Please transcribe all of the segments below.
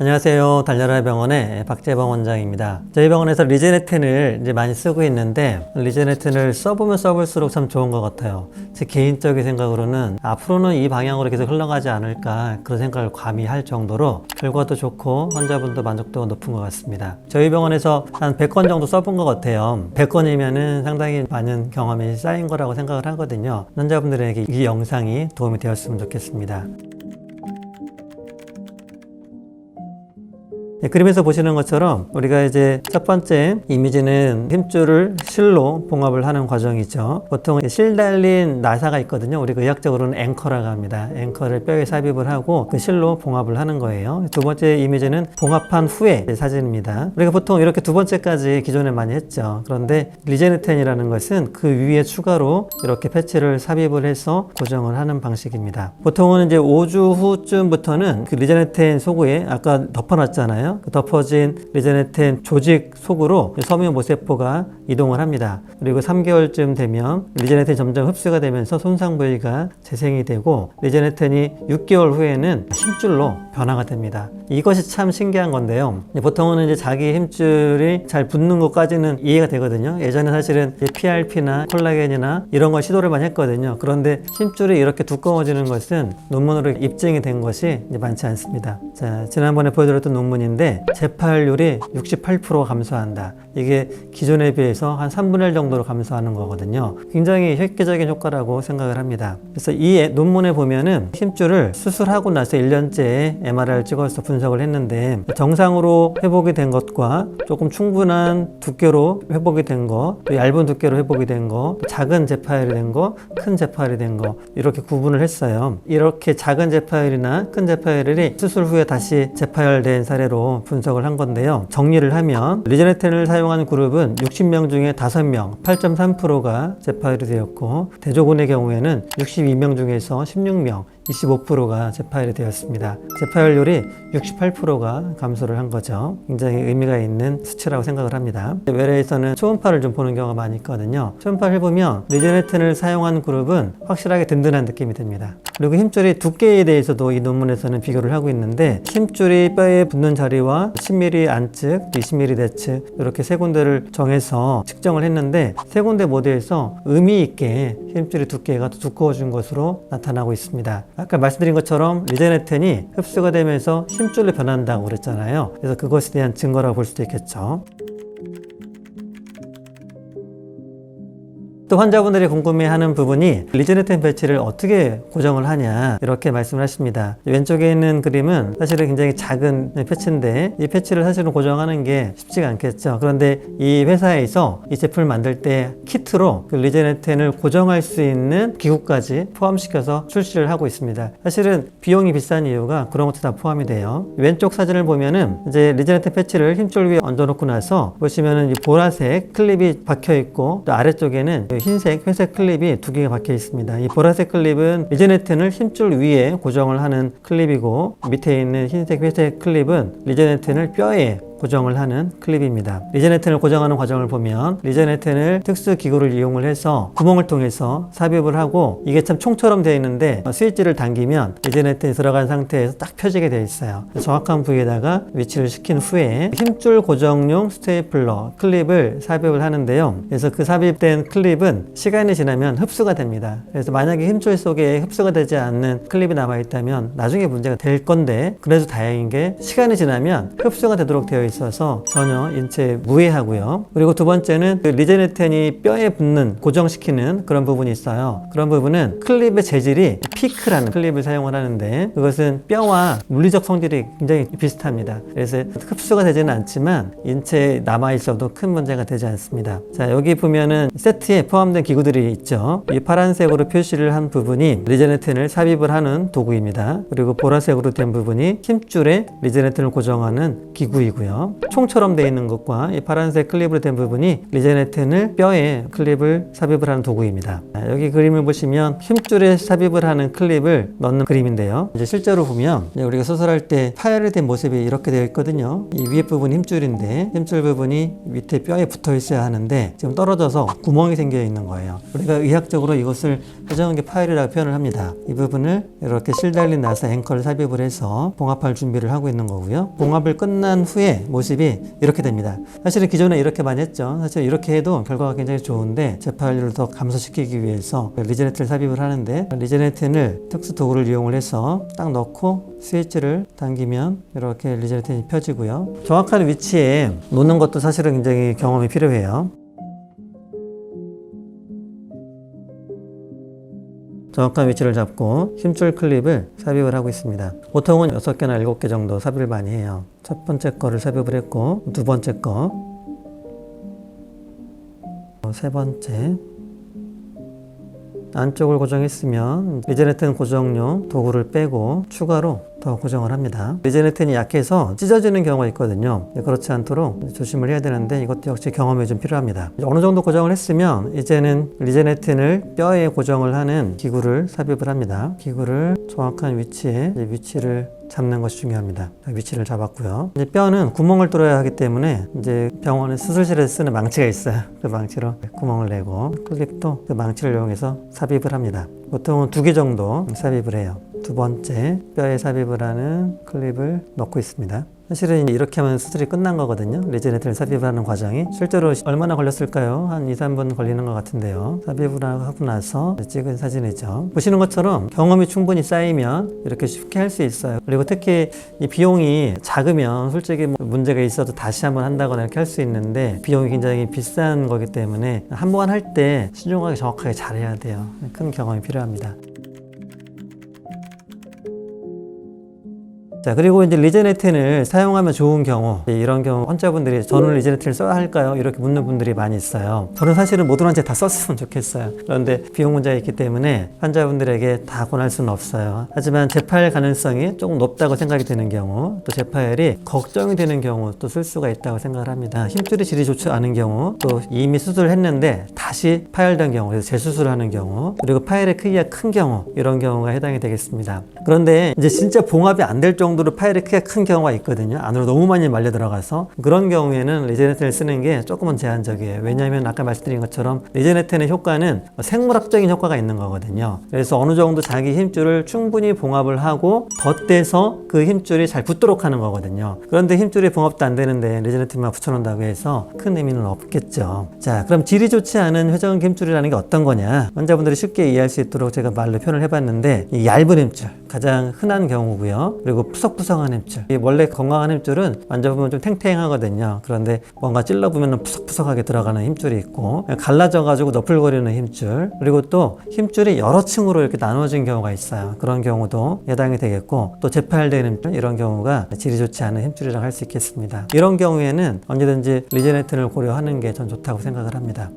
안녕하세요. 달려라 병원의 박재범 원장입니다. 저희 병원에서 리제네텐을 이제 많이 쓰고 있는데 리제네텐을 써보면 써볼수록 참 좋은 것 같아요. 제 개인적인 생각으로는 앞으로는 이 방향으로 계속 흘러가지 않을까 그런 생각을 감히 할 정도로 결과도 좋고 환자분도 만족도가 높은 것 같습니다. 저희 병원에서 한 100건 정도 써본 것 같아요. 100건이면은 상당히 많은 경험이 쌓인 거라고 생각을 하거든요. 환자분들에게 이 영상이 도움이 되었으면 좋겠습니다. 그림에서 보시는 것처럼 우리가 이제 첫 번째 이미지는 힘줄을 실로 봉합을 하는 과정이죠. 보통 실 달린 나사가 있거든요. 우리가 의학적으로는 앵커라고 합니다. 앵커를 뼈에 삽입을 하고 그 실로 봉합을 하는 거예요. 두 번째 이미지는 봉합한 후에 사진입니다. 우리가 보통 이렇게 두 번째까지 기존에 많이 했죠. 그런데 리제네텐이라는 것은 그 위에 추가로 이렇게 패치를 삽입을 해서 고정을 하는 방식입니다. 보통은 이제 5주 후쯤부터는 그 리제네텐 속에 아까 덮어놨잖아요. 그 덮어진 리제네텐 조직 속으로 섬유 모세포가 이동을 합니다. 그리고 3개월쯤 되면 리제네텐이 점점 흡수가 되면서 손상 부위가 재생이 되고 리제네텐이 6개월 후에는 힘줄로 변화가 됩니다. 이것이 참 신기한 건데요. 보통은 이제 자기 힘줄이 잘 붙는 것까지는 이해가 되거든요. 예전에 사실은 PRP나 콜라겐이나 이런 걸 시도를 많이 했거든요. 그런데 힘줄이 이렇게 두꺼워지는 것은 논문으로 입증이 된 것이 많지 않습니다. 자, 지난번에 보여드렸던 논문인데 재파율이 68% 감소한다. 이게 기존에 비해서 한 3분의 1 정도로 감소하는 거거든요. 굉장히 획기적인 효과라고 생각을 합니다. 그래서 이 논문에 보면은 힘줄을 수술하고 나서 1년째 MRI를 찍어서 분석을 했는데 정상으로 회복이 된 것과 조금 충분한 두께로 회복이 된 거, 또 얇은 두께로 회복이 된 거, 작은 재파열이 된 거, 큰 재파열이 된 거 이렇게 구분을 했어요. 이렇게 작은 재파열이나 큰 재파열이 수술 후에 다시 재파열된 사례로 분석을 한 건데요. 정리를 하면 리제네텐을 사용한 그룹은 60명 중에 5명, 8.3%가 재파열이 되었고 대조군의 경우에는 62명 중에서 16명, 25%가 재파열이 되었습니다. 재파열률이 68%가 감소를 한 거죠. 굉장히 의미가 있는 수치라고 생각을 합니다. 외래에서는 초음파를 좀 보는 경우가 많이 있거든요. 초음파를 해보면 리제네텐을 사용한 그룹은 확실하게 든든한 느낌이 듭니다. 그리고 힘줄의 두께에 대해서도 이 논문에서는 비교를 하고 있는데 힘줄이 뼈에 붙는 자리와 10mm 안측, 20mm 내측 이렇게 세 군데를 정해서 측정을 했는데 세 군데 모두에서 의미 있게 힘줄의 두께가 더 두꺼워진 것으로 나타나고 있습니다. 아까 말씀드린 것처럼 리제네텐이 흡수가 되면서 힘줄로 변한다고 그랬잖아요. 그래서 그것에 대한 증거라고 볼 수도 있겠죠. 또 환자분들이 궁금해하는 부분이 리제네텐 패치를 어떻게 고정을 하냐 이렇게 말씀을 하십니다. 왼쪽에 있는 그림은 사실은 굉장히 작은 패치인데 이 패치를 사실은 고정하는 게 쉽지가 않겠죠. 그런데 이 회사에서 이 제품을 만들 때 키트로 그 리제네텐을 고정할 수 있는 기구까지 포함시켜서 출시를 하고 있습니다. 사실은 비용이 비싼 이유가 그런 것도 다 포함이 돼요. 왼쪽 사진을 보면은 이제 리제네텐 패치를 힘줄 위에 얹어놓고 나서 보시면은 이 보라색 클립이 박혀 있고 또 아래쪽에는 흰색, 회색 클립이 2개가 박혀 있습니다. 이 보라색 클립은 리제네텐을 힘줄 위에 고정을 하는 클립이고 밑에 있는 흰색, 회색 클립은 리제네텐을 뼈에 고정을 하는 클립입니다. 리제네텐을 고정하는 과정을 보면 리제네텐을 특수 기구를 이용을 해서 구멍을 통해서 삽입을 하고 이게 참 총처럼 되어 있는데 스위치를 당기면 리제네텐이 들어간 상태에서 딱 펴지게 되어 있어요. 정확한 부위에다가 위치를 시킨 후에 힘줄 고정용 스테이플러 클립을 삽입을 하는데요. 그래서 그 삽입된 클립은 시간이 지나면 흡수가 됩니다. 그래서 만약에 힘줄 속에 흡수가 되지 않는 클립이 남아있다면 나중에 문제가 될 건데 그래도 다행인 게 시간이 지나면 흡수가 되도록 되어 있어서 전혀 인체에 무해하고요. 그리고 두 번째는 그 리제네텐이 뼈에 붙는 고정시키는 그런 부분이 있어요. 그런 부분은 클립의 재질이 피크라는 클립을 사용을 하는데 그것은 뼈와 물리적 성질이 굉장히 비슷합니다. 그래서 흡수가 되지는 않지만 인체에 남아있어도 큰 문제가 되지 않습니다. 자, 여기 보면은 세트에 포함된 기구들이 있죠. 이 파란색으로 표시를 한 부분이 리제네텐을 삽입을 하는 도구입니다. 그리고 보라색으로 된 부분이 힘줄에 리제네텐을 고정하는 기구이고요. 있고요. 총처럼 되어 있는 것과 이 파란색 클립으로 된 부분이 리제네틴을 뼈에 클립을 삽입을 하는 도구입니다. 여기 그림을 보시면 힘줄에 삽입을 하는 클립을 넣는 그림인데요. 이제 실제로 보면 우리가 수술할 때 파열된 모습이 이렇게 되어 있거든요. 이 위에 부분이 힘줄인데 힘줄 부분이 밑에 뼈에 붙어 있어야 하는데 지금 떨어져서 구멍이 생겨 있는 거예요. 우리가 의학적으로 이것을 회전근개 파열이라고 표현을 합니다. 이 부분을 이렇게 실 달린 나사 앵커를 삽입을 해서 봉합할 준비를 하고 있는 거고요. 봉합을 끝난 후에 모습이 이렇게 됩니다. 사실은 기존에 이렇게 많이 했죠. 사실 이렇게 해도 결과가 굉장히 좋은데 재파열률을 더 감소시키기 위해서 리제네틴을 삽입을 하는데 리제네틴을 특수 도구를 이용을 해서 딱 넣고 스위치를 당기면 이렇게 리제네틴이 펴지고요. 정확한 위치에 놓는 것도 사실은 굉장히 경험이 필요해요. 정확한 위치를 잡고 힘줄 클립을 삽입을 하고 있습니다. 보통은 6개나 7개 정도 삽입을 많이 해요. 첫 번째 거를 삽입을 했고 두 번째 거, 세 번째, 안쪽을 고정했으면 리제네틴 고정용 도구를 빼고 추가로 더 고정을 합니다. 리제네틴이 약해서 찢어지는 경우가 있거든요. 그렇지 않도록 조심을 해야 되는데 이것도 역시 경험이 좀 필요합니다. 어느 정도 고정을 했으면 이제는 리제네틴을 뼈에 고정을 하는 기구를 삽입을 합니다. 기구를 정확한 위치에 위치를 잡는 것이 중요합니다. 위치를 잡았고요. 이제 뼈는 구멍을 뚫어야 하기 때문에 이제 병원에 수술실에서 쓰는 망치가 있어요. 그 망치로 구멍을 내고 클립도 그 망치를 이용해서 삽입을 합니다. 보통은 2개 정도 삽입을 해요. 두 번째 뼈에 삽입을 하는 클립을 넣고 있습니다. 사실은 이렇게 하면 수술이 끝난 거거든요. 리제네틴을 삽입을 하는 과정이 실제로 얼마나 걸렸을까요? 한 2, 3분 걸리는 것 같은데요. 삽입을 하고 나서 찍은 사진이죠. 보시는 것처럼 경험이 충분히 쌓이면 이렇게 쉽게 할 수 있어요. 그리고 특히 이 비용이 작으면 솔직히 뭐 문제가 있어도 다시 한번 한다거나 이렇게 할 수 있는데 비용이 굉장히 비싼 거기 때문에 한 번 할 때 신중하게 정확하게 잘해야 돼요. 큰 경험이 필요합니다. 자, 그리고 이제 리제네틴을 사용하면 좋은 경우, 이런 경우 환자분들이 저는 리제네틴을 써야 할까요? 이렇게 묻는 분들이 많이 있어요. 저는 사실은 모든 환자에 다 썼으면 좋겠어요. 그런데 비용 문제가 있기 때문에 환자분들에게 다 권할 수는 없어요. 하지만 재파열 가능성이 조금 높다고 생각이 되는 경우, 또 재파열이 걱정이 되는 경우 또 쓸 수가 있다고 생각을 합니다. 힘줄이 질이 좋지 않은 경우, 또 이미 수술을 했는데 다시 파열된 경우, 그래서 재수술을 하는 경우, 그리고 파열의 크기가 큰 경우, 이런 경우가 해당이 되겠습니다. 그런데 이제 진짜 봉합이 안 될 정도로 파열의 크기가 큰 경우가 있거든요. 안으로 너무 많이 말려 들어가서 그런 경우에는 리제네틴을 쓰는 게 조금은 제한적이에요. 왜냐하면 아까 말씀드린 것처럼 리제네틴의 효과는 생물학적인 효과가 있는 거거든요. 그래서 어느 정도 자기 힘줄을 충분히 봉합을 하고 덧대서 그 힘줄이 잘 붙도록 하는 거거든요. 그런데 힘줄이 봉합도 안 되는데 리제네틴만 붙여놓는다고 해서 큰 의미는 없겠죠. 자, 그럼 질이 좋지 않은 회전근개 힘줄이라는 게 어떤 거냐? 환자분들이 쉽게 이해할 수 있도록 제가 말로 표현을 해봤는데 이 얇은 힘줄, 가장 흔한 경우고요. 그리고 푸석푸석한 힘줄. 원래 건강한 힘줄은 만져보면 좀 탱탱하거든요. 그런데 뭔가 찔러보면 푸석푸석하게 들어가는 힘줄이 있고, 갈라져가지고 너풀거리는 힘줄, 그리고 또 힘줄이 여러 층으로 이렇게 나눠진 경우가 있어요. 그런 경우도 해당이 되겠고, 또 재파열된 힘줄, 이런 경우가 질이 좋지 않은 힘줄이라고 할 수 있겠습니다. 이런 경우에는 언제든지 리제네틴을 고려하는 게 전 좋다고 생각을 합니다.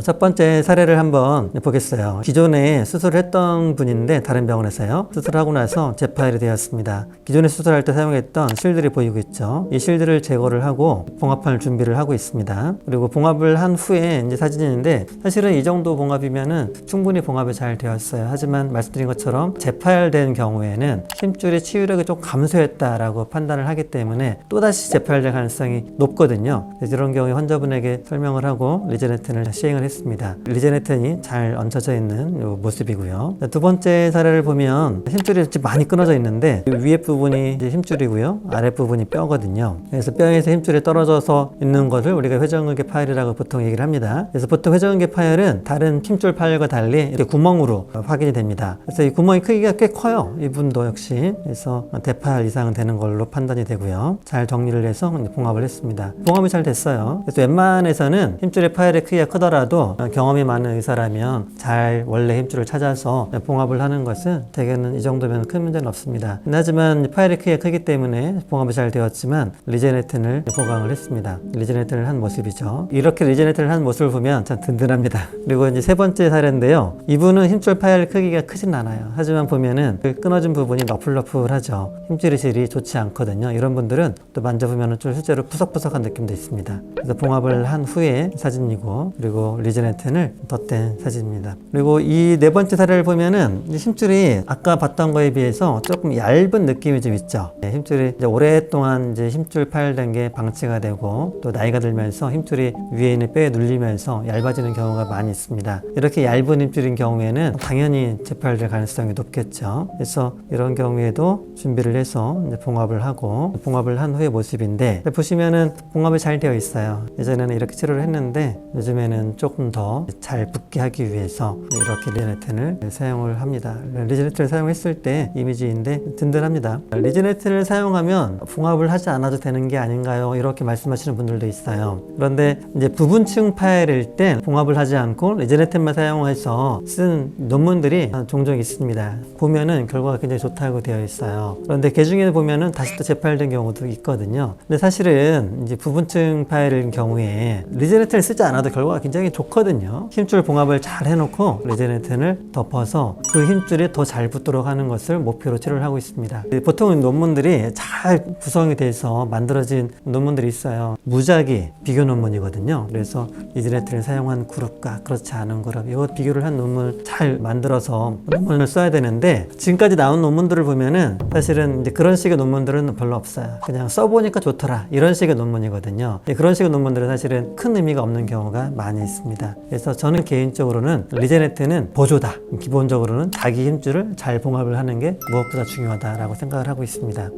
첫 번째 사례를 한번 보겠어요. 기존에 수술을 했던 분인데 다른 병원에서요. 수술하고 나서 재파열이 되었습니다. 기존에 수술할 때 사용했던 실들이 보이고 있죠. 이 실들을 제거를 하고 봉합할 준비를 하고 있습니다. 그리고 봉합을 한 후에 이제 사진인데 사실은 이 정도 봉합이면은 충분히 봉합이 잘 되었어요. 하지만 말씀드린 것처럼 재파열된 경우에는 힘줄의 치유력이 좀 감소했다라고 판단을 하기 때문에 또다시 재파열될 가능성이 높거든요. 이런 경우에 환자분에게 설명을 하고 리제네틴을 시행을 했습니다. 리제네틴이 잘 얹혀져 있는 이 모습이고요. 두 번째 사례를 보면 힘줄이 많이 끊어져 있는데 위에 부분이 이제 힘줄이고요. 아래 부분이 뼈거든요. 그래서 뼈에서 힘줄이 떨어져서 있는 것을 우리가 회전근개 파열이라고 보통 얘기를 합니다. 그래서 보통 회전근개 파열은 다른 힘줄 파열과 달리 이렇게 구멍으로 확인이 됩니다. 그래서 이 구멍의 크기가 꽤 커요. 이분도 역시. 그래서 대파열 이상은 되는 걸로 판단이 되고요. 잘 정리를 해서 봉합을 했습니다. 봉합이 잘 됐어요. 그래서 웬만해서는 힘줄의 파열의 크기가 크더라도 하더라도 경험이 많은 의사라면 잘 원래 힘줄을 찾아서 봉합을 하는 것은 대개는 이 정도면 큰 문제는 없습니다. 하지만 파일이 크기 때문에 봉합이 잘 되었지만 리제네튼을 보강을 했습니다. 리제네튼을 한 모습이죠. 이렇게 리제네튼을 한 모습을 보면 참 든든합니다. 그리고 이제 세 번째 사례인데요. 이분은 힘줄 파일 크기가 크진 않아요. 하지만 보면은 그 끊어진 부분이 너플너플하죠. 힘줄의 질이 좋지 않거든요. 이런 분들은 또 만져보면 좀 실제로 푸석푸석한 느낌도 있습니다. 그래서 봉합을 한 후에 사진이고, 그리고 리제네튼을 덧댄 사진입니다. 그리고 이 네 번째 사례를 보면은 힘줄이 아까 봤던 거에 비해서 조금 얇은 느낌이 좀 있죠. 힘줄이 이제 오랫동안 이제 힘줄 파열된 게 방치가 되고, 또 나이가 들면서 힘줄이 위에 있는 뼈에 눌리면서 얇아지는 경우가 많이 있습니다. 이렇게 얇은 힘줄인 경우에는 당연히 재파열될 가능성이 높겠죠. 그래서 이런 경우에도 준비를 해서 이제 봉합을 하고, 봉합을 한 후의 모습인데, 보시면은 봉합이 잘 되어 있어요. 예전에는 이렇게 치료를 했는데 요즘에는 조금 더 잘 붙게 하기 위해서 이렇게 리제네튼을 사용을 합니다. 리제네튼을 사용했을 때 이미지인데 든든합니다. 리제네튼을 사용하면 봉합을 하지 않아도 되는 게 아닌가요? 이렇게 말씀하시는 분들도 있어요. 그런데 이제 부분층 파열일 때 봉합을 하지 않고 리제네튼만 사용해서 쓴 논문들이 종종 있습니다. 보면은 결과가 굉장히 좋다고 되어 있어요. 그런데 그 중에 보면은 다시 또 재파열된 경우도 있거든요. 근데 사실은 이제 부분층 파열인 경우에 리제네튼을 쓰지 않아도 결과가 굉장히 좋거든요. 힘줄 봉합을 잘 해놓고 리제네튼을 덮어서 그 힘줄이 더 잘 붙도록 하는 것을 목표로 치료를 하고 있습니다. 보통 논문들이 잘 구성이 돼서 만들어진 논문들이 있어요. 무작위 비교 논문이거든요. 그래서 리제네튼을 사용한 그룹과 그렇지 않은 그룹, 이거 비교를 한 논문을 잘 만들어서 논문을 써야 되는데, 지금까지 나온 논문들을 보면은 사실은 이제 그런 식의 논문들은 별로 없어요. 그냥 써보니까 좋더라, 이런 식의 논문이거든요. 그런 식의 논문들은 사실은 큰 의미가 없는 경우가 많이 있습니다. 그래서 저는 개인적으로는 리제네튼은 보조다. 기본적으로는 자기 힘줄을 잘 봉합을 하는 게 무엇보다 중요하다라고 생각을 하고 있습니다.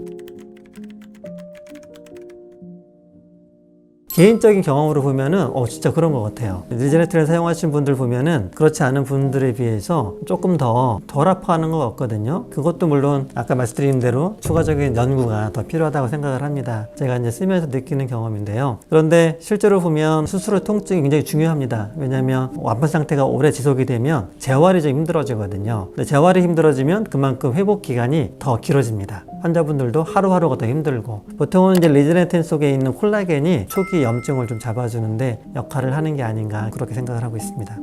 개인적인 경험으로 보면은 진짜 그런 것 같아요. 리제네튼을 사용하신 분들 보면은 그렇지 않은 분들에 비해서 조금 더 덜 아파하는 것 같거든요. 그것도 물론 아까 말씀드린 대로 추가적인 연구가 더 필요하다고 생각을 합니다. 제가 이제 쓰면서 느끼는 경험인데요. 그런데 실제로 보면 수술 후 통증이 굉장히 중요합니다. 왜냐하면 완판 상태가 오래 지속이 되면 재활이 좀 힘들어지거든요. 근데 재활이 힘들어지면 그만큼 회복 기간이 더 길어집니다. 환자분들도 하루하루가 더 힘들고, 보통은 이제 리제네튼 속에 있는 콜라겐이 초기 염증을 좀 잡아주는데 역할을 하는 게 아닌가, 그렇게 생각을 하고 있습니다.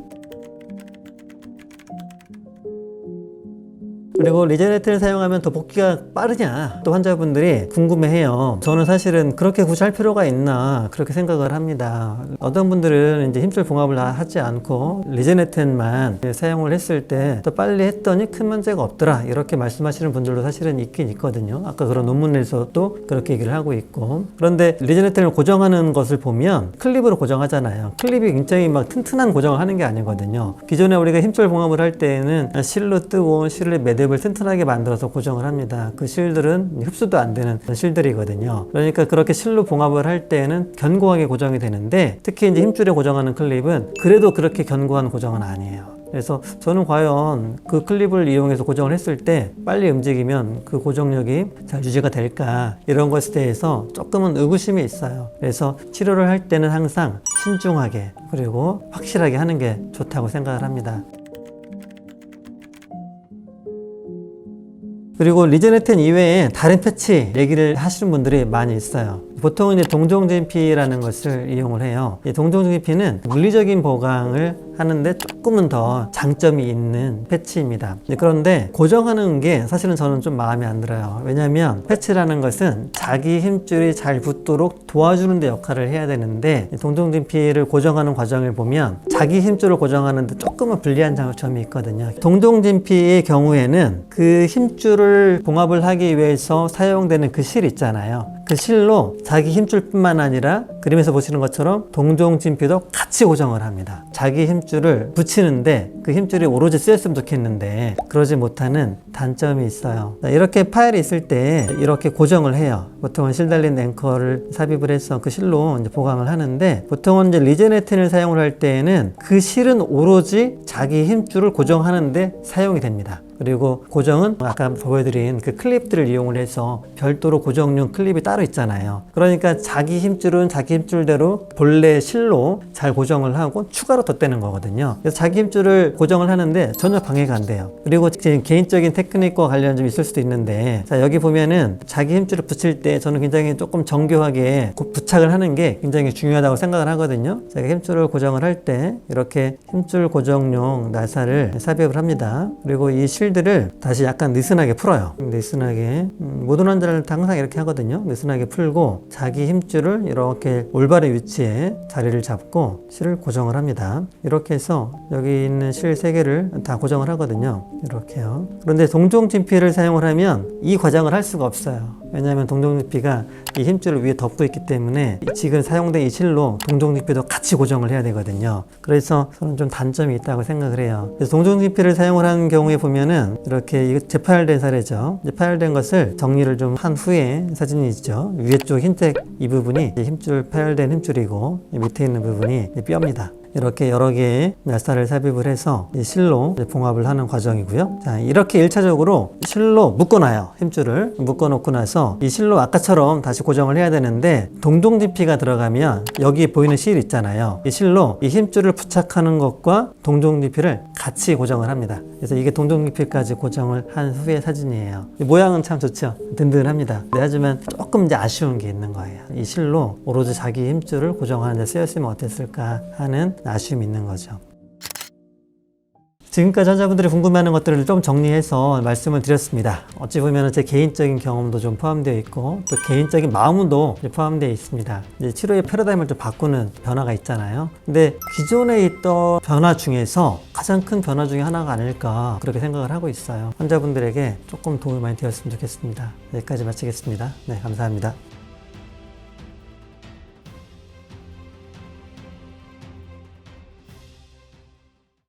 그리고 리제네튼을 사용하면 더 복귀가 빠르냐, 또 환자분들이 궁금해해요. 저는 사실은 그렇게 굳이 할 필요가 있나, 그렇게 생각을 합니다. 어떤 분들은 이제 힘줄 봉합을 하지 않고 리제네튼만 사용을 했을 때 더 빨리 했더니 큰 문제가 없더라, 이렇게 말씀하시는 분들도 사실은 있긴 있거든요. 아까 그런 논문에서도 그렇게 얘기를 하고 있고. 그런데 리제네튼을 고정하는 것을 보면 클립으로 고정하잖아요. 클립이 굉장히 막 튼튼한 고정을 하는 게 아니거든요. 기존에 우리가 힘줄 봉합을 할 때는 실로 뜨고 실을 매듭을 튼튼하게 만들어서 고정을 합니다. 그 실들은 흡수도 안 되는 실들이거든요. 그러니까 그렇게 실로 봉합을 할 때는 견고하게 고정이 되는데, 특히 이제 힘줄에 고정하는 클립은 그래도 그렇게 견고한 고정은 아니에요. 그래서 저는 과연 그 클립을 이용해서 고정을 했을 때 빨리 움직이면 그 고정력이 잘 유지가 될까, 이런 것에 대해서 조금은 의구심이 있어요. 그래서 치료를 할 때는 항상 신중하게 그리고 확실하게 하는 게 좋다고 생각을 합니다. 그리고 리제네튼 이외에 다른 패치 얘기를 하시는 분들이 많이 있어요. 보통은 이제 동종진피라는 것을 이용을 해요. 이 동종진피는 물리적인 보강을 하는데 조금은 더 장점이 있는 패치입니다. 그런데 고정하는 게 사실은 저는 좀 마음에 안 들어요. 왜냐하면 패치라는 것은 자기 힘줄이 잘 붙도록 도와주는 데 역할을 해야 되는데, 동종진피를 고정하는 과정을 보면 자기 힘줄을 고정하는 데 조금은 불리한 점이 있거든요. 동종진피의 경우에는 그 힘줄을 봉합을 하기 위해서 사용되는 그 실 있잖아요. 그 실로 자기 힘줄뿐만 아니라 그림에서 보시는 것처럼 동종진피도 같이 고정을 합니다. 자기 힘줄을 붙이는데 그 힘줄이 오로지 쓰였으면 좋겠는데 그러지 못하는 단점이 있어요. 이렇게 파일이 있을 때 이렇게 고정을 해요. 보통은 실 달린 앵커를 삽입을 해서 그 실로 이제 보강을 하는데, 보통은 이제 리제네튼을 사용을 할 때에는 그 실은 오로지 자기 힘줄을 고정하는데 사용이 됩니다. 그리고 고정은 아까 보여드린 그 클립들을 이용을 해서 별도로 고정용 클립이 따로 있잖아요. 그러니까 자기 힘줄은 자기 힘줄대로 본래 실로 잘 고정을 하고 추가로 덧대는 거거든요. 그래서 자기 힘줄을 고정을 하는데 전혀 방해가 안 돼요. 그리고 지금 개인적인 테크닉과 관련 좀 있을 수도 있는데, 자, 여기 보면은 자기 힘줄을 붙일 때 저는 굉장히 조금 정교하게 부착을 하는 게 굉장히 중요하다고 생각을 하거든요. 제가 힘줄을 고정을 할 때 이렇게 힘줄 고정용 나사를 삽입을 합니다. 그리고 이 실들을 다시 약간 느슨하게 풀어요. 느슨하게, 모든 환자를 항상 이렇게 하거든요. 느슨하게 풀고 자기 힘줄을 이렇게 올바른 위치에 자리를 잡고 실을 고정을 합니다. 이렇게 해서 여기 있는 실 3개를 다 고정을 하거든요. 이렇게요. 그런데 동종진피를 사용을 하면 이 과정을 할 수가 없어요. 왜냐하면 동종진피가 이 힘줄을 위에 덮고 있기 때문에 지금 사용된 이 실로 동종진피도 같이 고정을 해야 되거든요. 그래서 저는 좀 단점이 있다고 생각을 해요. 그래서 동종진피를 사용을 하는 경우에 보면은 이렇게 이거 재파열된 사례죠. 재파열된 것을 정리를 좀 한 후에 사진이죠. 위에 쪽 흰색 이 부분이 힘줄, 파열된 힘줄이고 밑에 있는 부분이 뼈입니다. 이렇게 여러 개의 나사를 삽입을 해서 이 실로 봉합을 하는 과정이고요. 자, 이렇게 1차적으로 실로 묶어놔요. 힘줄을 묶어놓고 나서 이 실로 아까처럼 다시 고정을 해야 되는데, 동종진피가 들어가면 여기 보이는 실 있잖아요. 이 실로 이 힘줄을 부착하는 것과 동종진피를 같이 고정을 합니다. 그래서 이게 동종진피까지 고정을 한 후의 사진이에요. 모양은 참 좋죠. 든든합니다. 네, 하지만 조금 이제 아쉬운 게 있는 거예요. 이 실로 오로지 자기 힘줄을 고정하는 데 쓰였으면 어땠을까 하는 아쉬움이 있는 거죠. 지금까지 환자분들이 궁금해하는 것들을 좀 정리해서 말씀을 드렸습니다. 어찌 보면 제 개인적인 경험도 좀 포함되어 있고 또 개인적인 마음도 포함되어 있습니다. 이제 치료의 패러다임을 좀 바꾸는 변화가 있잖아요. 근데 기존에 있던 변화 중에서 가장 큰 변화 중에 하나가 아닐까 그렇게 생각을 하고 있어요. 환자분들에게 조금 도움이 많이 되었으면 좋겠습니다. 여기까지 마치겠습니다. 네, 감사합니다.